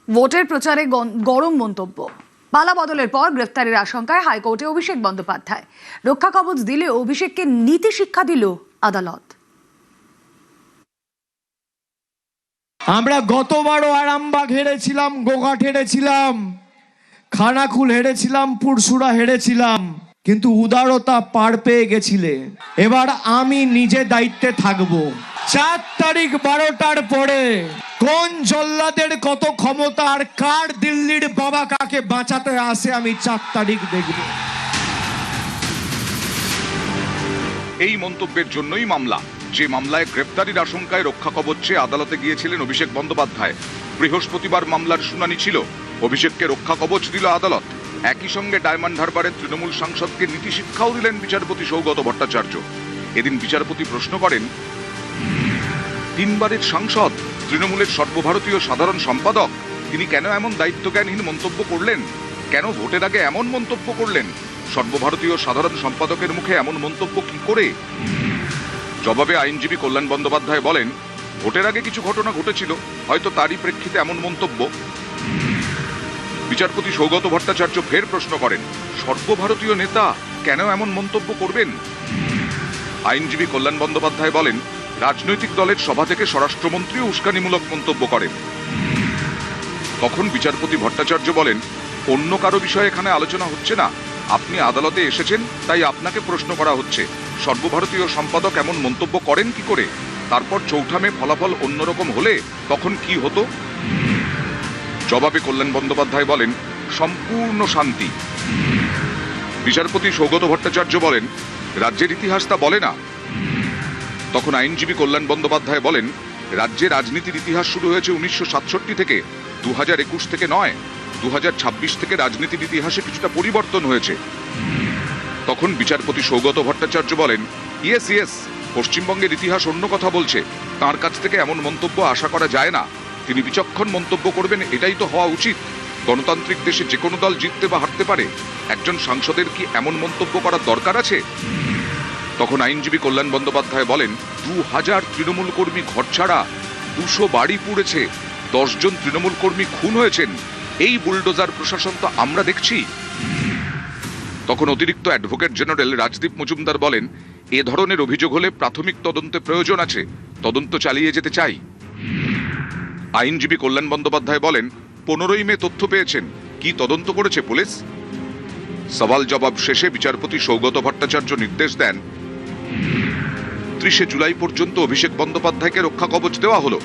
ভোটের প্রচারে গরম মন্তব্য। পালা বদলের পর গ্রেফতারের আশঙ্কায় হাইকোর্টে অভিষেক বন্দ্যোপাধ্যায়। রক্ষা কবচ দিলে অভিষেককে নীতি শিক্ষা দিল আদালত। আমরা গতবারও আরামবাগ হেরেছিলাম, গোঘাট হেরেছিলাম, খানাকুল হেরেছিলাম, পুরসুরা হেরেছিলাম, কিন্তু উদারতা পার পেয়ে গেছিলে। এবার আমি নিজে দায়িত্বে থাকবো। 4 তারিখ 12টার পরে কোন জল্লাদের কত ক্ষমতা আর কার দিল্লির বাবা কাকে বাঁচাতে আসে আমি 4 তারিখ দেখব। এই মন্তব্যের জন্যই মামলা। যে মামলায় গ্রেফতারির আশঙ্কায় রক্ষা কবচ চেয়ে আদালতে গিয়েছিলেন অভিষেক বন্দ্যোপাধ্যায়। বৃহস্পতিবার মামলার শুনানি ছিল। অভিষেককে রক্ষা কবচ দিল আদালত। একই সঙ্গে ডায়মন্ড হারবারের তৃণমূল সাংসদকে নীতি শিক্ষাও দিলেন বিচারপতি সৌগত ভট্টাচার্য। এদিন বিচারপতি প্রশ্ন করেন, 3 বারের সাংসদ, তৃণমূলের সর্বভারতীয় সাধারণ সম্পাদক, তিনি কেন এমন দায়িত্বজ্ঞানহীন মন্তব্য করলেন? কেন ভোটের আগে এমন মন্তব্য করলেন? সর্বভারতীয় সাধারণ সম্পাদকের মুখে এমন মন্তব্য কি করে? জবাবে আইনজীবী কল্যাণ বন্দ্যোপাধ্যায় বলেন, ভোটের আগে কিছু ঘটনা ঘটেছিল, হয়তো তারই প্রেক্ষিতে এমন মন্তব্য। বিচারপতি সৌগত ভট্টাচার্য ফের প্রশ্ন করেন, সর্বভারতীয় নেতা কেন এমন মন্তব্য করবেন? আইনজীবী কল্যাণ বন্দ্যোপাধ্যায় বলেন, রাজনৈতিক দলের সভা থেকে স্বরাষ্ট্রমন্ত্রীও উস্কানিমূলক মন্তব্য করেন। তখন বিচারপতি ভট্টাচার্য বলেন, অন্য কারো বিষয়ে এখানে আলোচনা হচ্ছে না, আপনি আদালতে এসেছেন, তাই আপনাকে প্রশ্ন করা হচ্ছে, সর্বভারতীয় সম্পাদক এমন মন্তব্য করেন কি করে? তারপর 4 মে ফলাফল অন্যরকম হলে তখন কি হতো? জবাবে কল্যাণ বন্দ্যোপাধ্যায় বলেন, সম্পূর্ণ শান্তি। বিচারপতি সৌগত ভট্টাচার্য বলেন, রাজ্যের ইতিহাস তা বলে না। তখন আইনজীবী কল্যাণ বন্দ্যোপাধ্যায় বলেন, রাজ্যে রাজনীতির ইতিহাস শুরু হয়েছে 1967 থেকে, 2021 থেকে নয়। 2026 থেকে রাজনীতির ইতিহাসে কিছুটা পরিবর্তন হয়েছে। তখন বিচারপতি সৌগত ভট্টাচার্য বলেন, ইয়েস, পশ্চিমবঙ্গের ইতিহাস অন্য কথা বলছে, তাঁর কাছ থেকে এমন মন্তব্য আশা করা যায় না। তিনি বিচক্ষণ মন্তব্য করবেন, এটাই তো হওয়া উচিত। গণতান্ত্রিক দেশে যে কোনো দল জিততে বা হারতে পারে, একজন সাংসদের কি এমন মন্তব্য করার দরকার আছে? তখন আইনজীবী কল্যাণ বন্দ্যোপাধ্যায় বলেন, 2000 তৃণমূল কর্মী ঘরছাড়া, 200 বাড়ি পুড়েছে, 10 জন তৃণমূল কর্মী খুন হয়েছেন, এই বুলডোজার প্রশাসন তো আমরা দেখছি। তখন অতিরিক্ত অ্যাডভোকেট জেনারেল রাজদীপ মজুমদার বলেন, এ ধরনের অভিযোগ হলে প্রাথমিক তদন্তে প্রয়োজন আছে, তদন্ত চালিয়ে যেতে চাই। আইনজীবী কল্যাণ বন্দ্যোপাধ্যায় বলেন, 15ই মে তথ্য পেয়েছেন, কি তদন্ত করেছে পুলিশ? সওয়াল জবাব শেষে বিচারপতি সৌগত ভট্টাচার্য নির্দেশ দেন, 30 জুলাই পর্যন্ত অভিষেক বন্দ্যোপাধ্যায়কে রক্ষা কবচ দেওয়া হলো।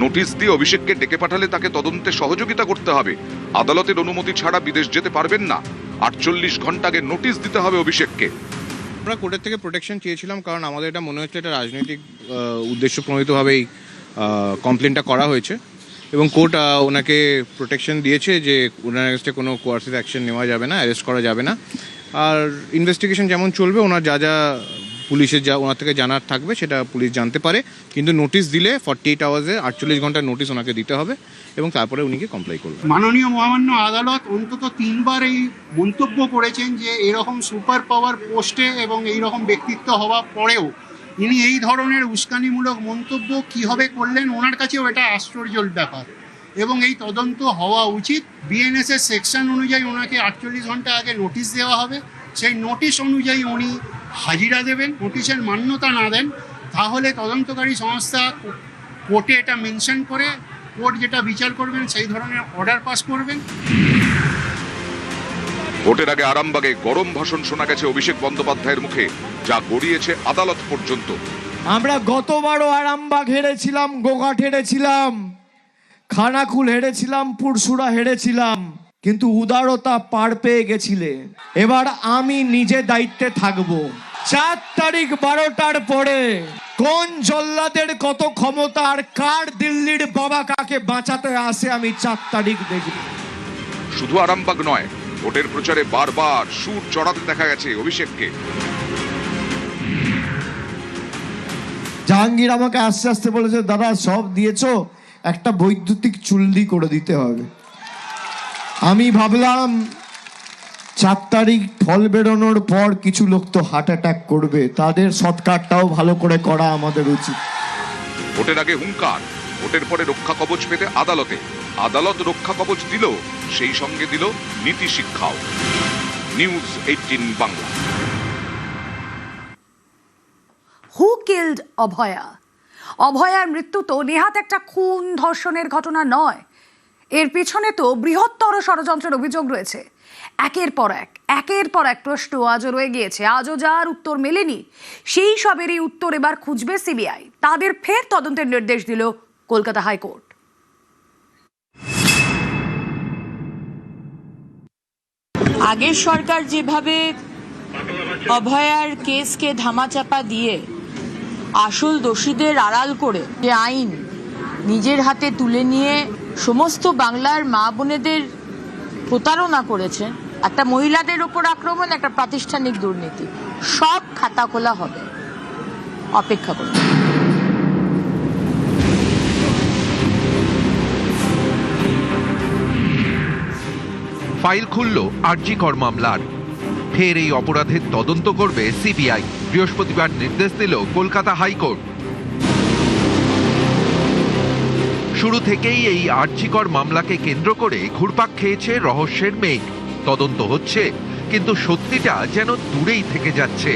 নোটিশ দিয়ে অভিষেককে ডেকে পাঠালে তাকে তদন্তে সহযোগিতা করতে হবে। আদালতের অনুমতি ছাড়া বিদেশ যেতে পারবেন না। 48 ঘন্টা আগে নোটিশ দিতে হবে অভিষেককে। আমরা কোর্টের থেকে প্রোটেকশন চেয়েছিলাম, কারণ আমাদের এটা মনে হচ্ছে এটা রাজনৈতিক উদ্দেশ্য প্রণোদিতভাবেই কমপ্লেনটা করা হয়েছে, এবং কোর্ট ওনাকে প্রোটেকশন দিয়েছে যে ওনার কাছে কোনো কোয়ার্সিভ অ্যাকশন নেওয়া যাবে না, অ্যারেস্ট করা যাবে না। আর ইনভেস্টিগেশন যেমন চলবে, ওনার যা পুলিশের ওনার থেকে জানার থাকবে সেটা পুলিশ জানতে পারে, কিন্তু নোটিশ দিলে 48 আওয়ার্সে 48 ঘন্টার নোটিশ ওনাকে দিতে হবে, এবং তারপরে উনিকে কমপ্লাই করবেন। মাননীয় মহামান্য আদালত অন্তত 3 বার এই মন্তব্য করেছেন যে এরকম সুপার পাওয়ার পোস্টে এবং এইরকম ব্যক্তিত্ব হওয়া পরেও ইনি এই ধরনের উস্কানিমূলক মন্তব্য কীভাবে করলেন, ওনার কাছেও এটা আশ্চর্যের ব্যাপার, এবং এই তদন্ত হওয়া উচিত। বিএনএসের সেকশন অনুযায়ী ওনাকে 48 ঘন্টা আগে নোটিশ দেওয়া হবে, সেই নোটিশ অনুযায়ী উনি হাজিরা দেবেন। নোটিশের মান্যতা না দেন তাহলে তদন্তকারী সংস্থা কোর্টে এটা মেনশন করে কোর্ট যেটা বিচার করবেন সেই ধরনের অর্ডার পাস করবেন। ভোটের আগে আরামবাগে গরম ভাষণ শোনা গেছে অভিষেক বন্দ্যোপাধ্যায়ের মুখে, যা গড়িয়েছে আদালত পর্যন্ত। আমরা গতবারও আরামবাগ হেরেছিলাম, গোঘাট হেরেছিলাম, খানাকুল হেরেছিলাম, পুরসুরা হেরেছিলাম, কিন্তু উদারতা পার পেয়ে গেছিলে। এবার আমি নিজে দায়িত্বে থাকবো। 4 তারিখ 12টার পরে কোন জল্লাদের কত ক্ষমতা আর কার দিল্লির বাবা কাকে বাঁচাতে আসে আমি 4 তারিখ দেখব। শুধু আরামবাগ নয়, ভোটের প্রচারে বারবার সুর চড়াতে দেখা গেছে অভিষেককে। জাহাঙ্গীর আমাকে আস্তে আস্তে বলেছে, দাদা সব দিয়েছো, একটা বৈদ্যুতিক চুল্লি করে দিতে হবে। আমি ভাবলাম 4 তারিখ ফল বেরোনোর পর কিছু লোক তো হার্ট অ্যাটাক করবে, তাদের সৎকারটাও ভালো করে করা আমাদের উচিত। ভোটের আগে হুঙ্কার, ভোটের পরে রক্ষা কবচ পেতে আদালতে। আদালত রক্ষা কবচ দিল, সেই সঙ্গে দিল নীতি শিক্ষাও। নিউজ 18 বাংলা। হু কিল্ড অভয়া? অভয়ার মৃত্যু তো নেহাত একটা খুন ধর্ষণের ঘটনা নয়, এর পিছনে তো বৃহত্তর ষড়যন্ত্রের অভিযোগ রয়েছে। একের পর এক প্রশ্ন আজও রয়ে গিয়েছে, আজও যার উত্তর মেলেনি, সেই সবেরই উত্তর এবার খুঁজবে সিবিআই। তাদের ফের তদন্তের নির্দেশ দিল কলকাতা হাইকোর্ট। আগের সরকার যেভাবে অভয়ার কেসকে ধামাচাপা দিয়ে আসল দোষীদের আড়াল করে যে আইন নিজের হাতে তুলে নিয়ে সমস্ত বাংলার মা বোনেদের প্রতারণা করেছে, একটা মহিলাদের ওপর আক্রমণ, একটা প্রাতিষ্ঠানিক দুর্নীতি, সব খাতা খোলা হবে, অপেক্ষা করুন। ফাইল খুলল আরজি কর মামলার। ফের এই অপরাধের তদন্ত করবে সিবিআই। বৃহস্পতিবার নির্দেশ দিল কলকাতা হাইকোর্ট। শুরু থেকেই এই আরজি কর মামলাকে কেন্দ্র করে ঘুরপাক খেয়েছে রহস্যের মেঘ। তদন্ত হচ্ছে, কিন্তু সত্যিটা যেন দূরেই থেকে যাচ্ছে।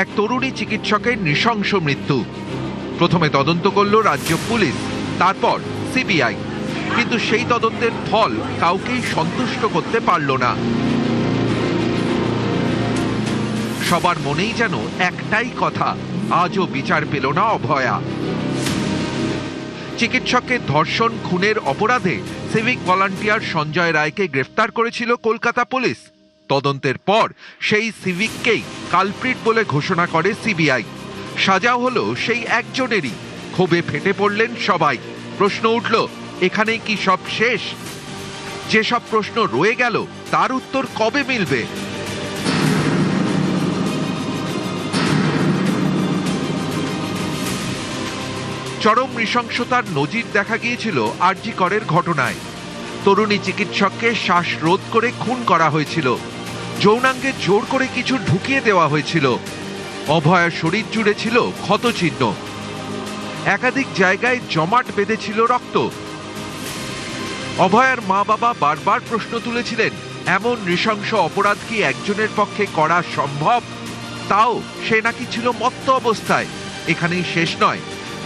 এক তরুণী চিকিৎসকের নৃশংস মৃত্যু। প্রথমে তদন্ত করল রাজ্য পুলিশ, তারপর সিবিআই, কিন্তু সেই তদন্তের ফল কাউকেই সন্তুষ্ট করতে পারল না। সবার মনেই যেন একটাই কথা, আজও বিচার পেল না অভয়া। চিকিৎসকের ধর্ষণ খুনের অপরাধে সিভিক ভলান্টিয়ার সঞ্জয় রায়কে গ্রেফতার করেছিল কলকাতা পুলিশ। তদন্তের পর সেই সিভিককেই কালপ্রিট বলে ঘোষণা করে সিবিআই। সাজাও হলো সেই একজনেরই। ক্ষোভে ফেটে পড়লেন সবাই। প্রশ্ন উঠল, এখানেই কি সব শেষ? যেসব প্রশ্ন রয়ে গেল তার উত্তর কবে মিলবে? চরম নৃশংসতার নজির দেখা গিয়েছিল আরজি করের ঘটনায়। তরুণী চিকিৎসককে শ্বাসরোধ করে খুন করা হয়েছিল। যৌনাঙ্গে জোর করে কিছু ঢুকিয়ে দেওয়া হয়েছিল। অভয়ার শরীর জুড়ে ছিল ক্ষতচিহ্ন। একাধিক জায়গায় জমাট বেঁধেছিল রক্ত। অভয়ার মা বাবা বারবার প্রশ্ন তুলেছিলেন, এমন নৃশংস অপরাধ কি একজনের পক্ষে করা সম্ভব? তাও সে নাকি ছিল মত্ত অবস্থায়। এখানেই শেষ নয়,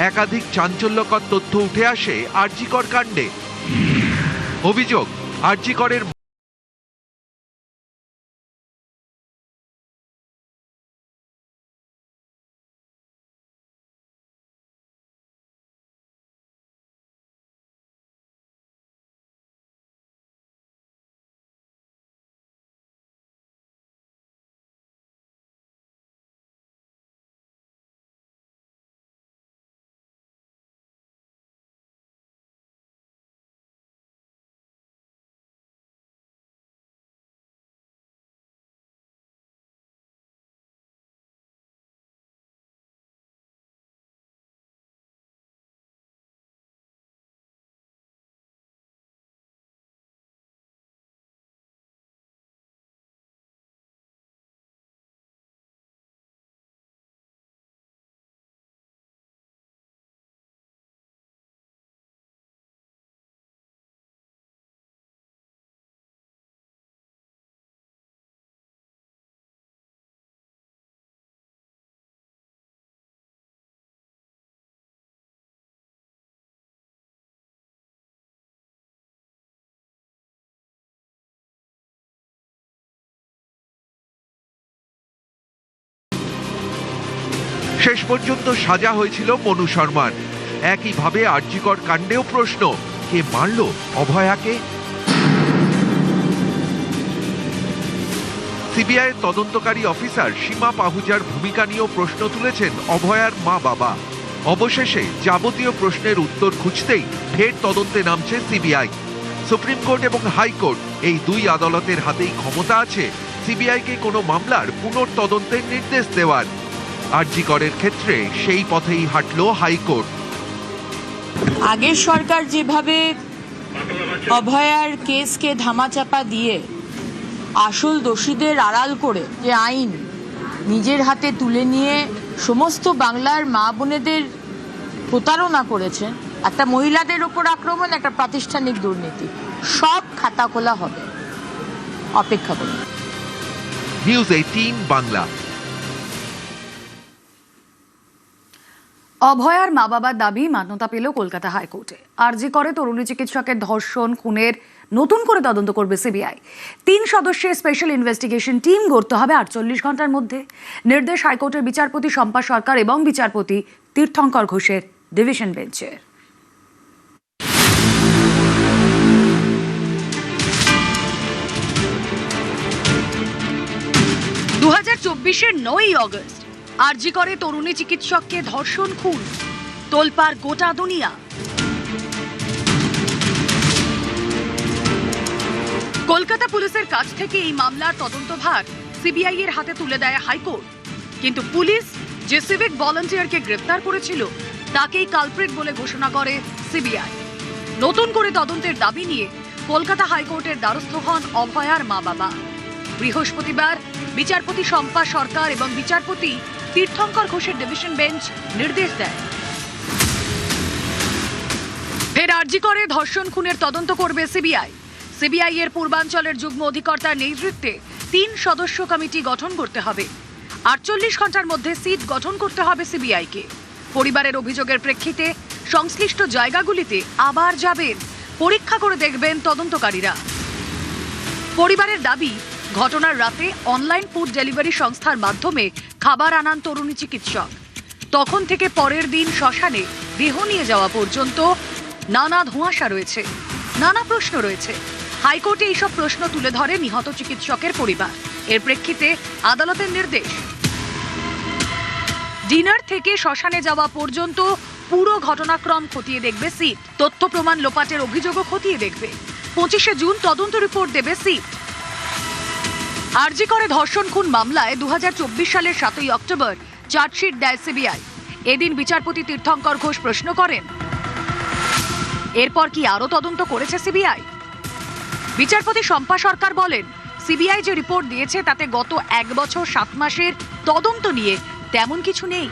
একাধিক চাঞ্চল্যকর তথ্য উঠে আসে আরজি কর কাণ্ডে। অভিযোগ, আরজি করের শেষ পর্যন্ত সাজা হয়েছিল মনু শর্মার। একইভাবে আরজি কর কাণ্ডেও প্রশ্ন, কে মারল অভয়াকে? সিবিআই তদন্তকারী অফিসার সীমা পাহুজার ভূমিকা নিয়েও প্রশ্ন তুলেছেন অভয়ার মা বাবা। অবশেষে যাবতীয় প্রশ্নের উত্তর খুঁজতেই ফের তদন্তে নামছে সিবিআই। সুপ্রিম কোর্ট এবং হাইকোর্ট এই দুই আদালতের হাতেই ক্ষমতা আছে সিবিআইকে কোনো মামলার পুনর্তদন্তের নির্দেশ দেওয়ার। আরজি করের ক্ষেত্রে সেই পথেই হাঁটল হাইকোর্ট। আগের সরকার যেভাবে অভয়ার কেসকে ধামাচাপা দিয়ে আসল দোষীদের আড়াল করে যে আইন নিজের হাতে তুলে নিয়ে সমস্ত বাংলার মা বোনেদের প্রতারণা করেছে, একটা মহিলাদের উপর আক্রমণ, একটা প্রাতিষ্ঠানিক দুর্নীতি, সব খাতা খোলা হবে। অপেক্ষা করুন। নিউজ 18 বাংলা। অভয়ার মা বাবার দাবি মান্যতা পেল কলকাতা হাইকোর্টে। আরজি করে তরুণী চিকিৎসকের ধর্ষণ খুনের নতুন করে তদন্ত করবে সিবিআই। 3 সদস্যের স্পেশাল ইনভেস্টিগেশন টিম গড়তে হবে 48 ঘন্টার মধ্যে। নির্দেশ হাইকোর্টের বিচারপতি শম্পা সরকার এবং বিচারপতি তীর্থঙ্কর ঘোষের ডিভিশন বেঞ্চের। 2024-এর 9ই অগস্ট আরজি করে তরুণী চিকিৎসককে ধর্ষণ খুন, তোলপাড় গোটা দুনিয়া। কলকাতা পুলিশের কাছ থেকে এই মামলার তদন্তভার সিবিআই এর হাতে তুলে দেয় হাইকোর্ট। কিন্তু পুলিশ যে সিভিক ভলান্টিয়ারকে গ্রেফতার করেছিল তাকেই কালপ্রিট বলে ঘোষণা করে সিবিআই। নতুন করে তদন্তের দাবি নিয়ে কলকাতা হাইকোর্টের দ্বারস্থ হন অভয়ার মা বাবা। বৃহস্পতিবার বিচারপতি শম্পা সরকার এবং বিচারপতি তীর্থঙ্কর ঘোষের ডিভিশন বেঞ্চ নির্দেশ দেয়, ফের আরজি করে ধর্ষণ খুনের তদন্ত করবে সিবিআই। সিবিআই এর পূর্বাঞ্চলের যুগ্ম অধিকর্তার নেতৃত্বে 3 সদস্য কমিটি গঠন করতে হবে। 48 ঘন্টার মধ্যে সিট গঠন করতে হবে সিবিআইকে। পরিবারের অভিযোগের প্রেক্ষিতে সংশ্লিষ্ট জায়গাগুলিতে আবার যাবেন, পরীক্ষা করে দেখবেন তদন্তকারীরা। পরিবারের দাবি, ঘটনার রাতে অনলাইন ফুড ডেলিভারি সংস্থার মাধ্যমে খাবার আনান তরুণী চিকিৎসক। তখন থেকে পরের দিন শ্মশানে দেহ নিয়ে যাওয়া পর্যন্ত নানা ধোঁয়াশা রয়েছে, নানা প্রশ্ন রয়েছে। হাইকোর্টে এইসব প্রশ্ন তুলে ধরে নিহত চিকিৎসকের পরিবার। এর প্রেক্ষিতে আদালতের নির্দেশ, ডিনার থেকে শ্মশানে যাওয়া পর্যন্ত পুরো ঘটনাক্রম খতিয়ে দেখবে সিট। তথ্য প্রমাণ লোপাটের অভিযোগও খতিয়ে দেখবে। 25শে জুন তদন্ত রিপোর্ট দেবে সিট। আরজি করে ধর্ষণ খুন মামলায় 2024 সালের 7ই অক্টোবর চার্জশিট দেয় সিবিআই। এদিন বিচারপতি তীর্থঙ্কর ঘোষ প্রশ্ন করেন, এরপর কি আরও তদন্ত করেছে সিবিআই? বিচারপতি শম্পা সরকার বলেন, সিবিআই যে রিপোর্ট দিয়েছে তাতে গত 1 বছর 7 মাসের তদন্ত নিয়ে তেমন কিছু নেই।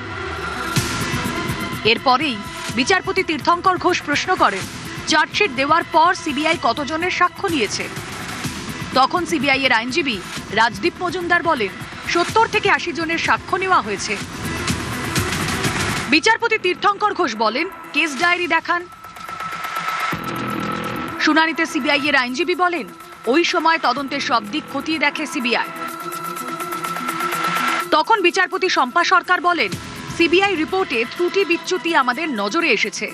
এরপরেই বিচারপতি তীর্থঙ্কর ঘোষ প্রশ্ন করেন, চার্জশিট দেওয়ার পর সিবিআই কতজনের সাক্ষ্য নিয়েছে? তখন সিবিআই এর আইনজীবী রাজদীপ মজুমদার বলেন, 70 থেকে 80 জনের সাক্ষ্য নেওয়া হয়েছে। বিচারপতি তীর্থঙ্কর ঘোষ বলেন, কেস ডায়েরি দেখান। শুনানিতে সিবিআই এর আইনজীবী বলেন, ওই সময় তদন্তের সব দিক খতিয়ে দেখে সিবিআই। তখন বিচারপতি শম্পা সরকার বলেন, সিবিআই রিপোর্টে ত্রুটি বিচ্যুতি আমাদের নজরে এসেছে।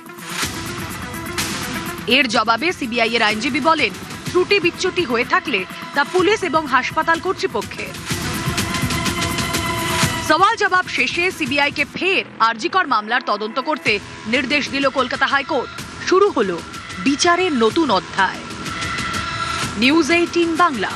এর জবাবে সিবিআই এর আইনজীবী বলেন, ত্রুটি বিচ্যুতি হয়ে থাকলে তা পুলিশ এবং হাসপাতাল কর্তৃপক্ষের। সওয়াল জবাব শেষে সিবিআইকে ফের আরজিকর মামলার তদন্ত করতে নির্দেশ দিল কলকাতা হাইকোর্ট। শুরু হলো বিচারের নতুন অধ্যায়। নিউজ 18 বাংলা।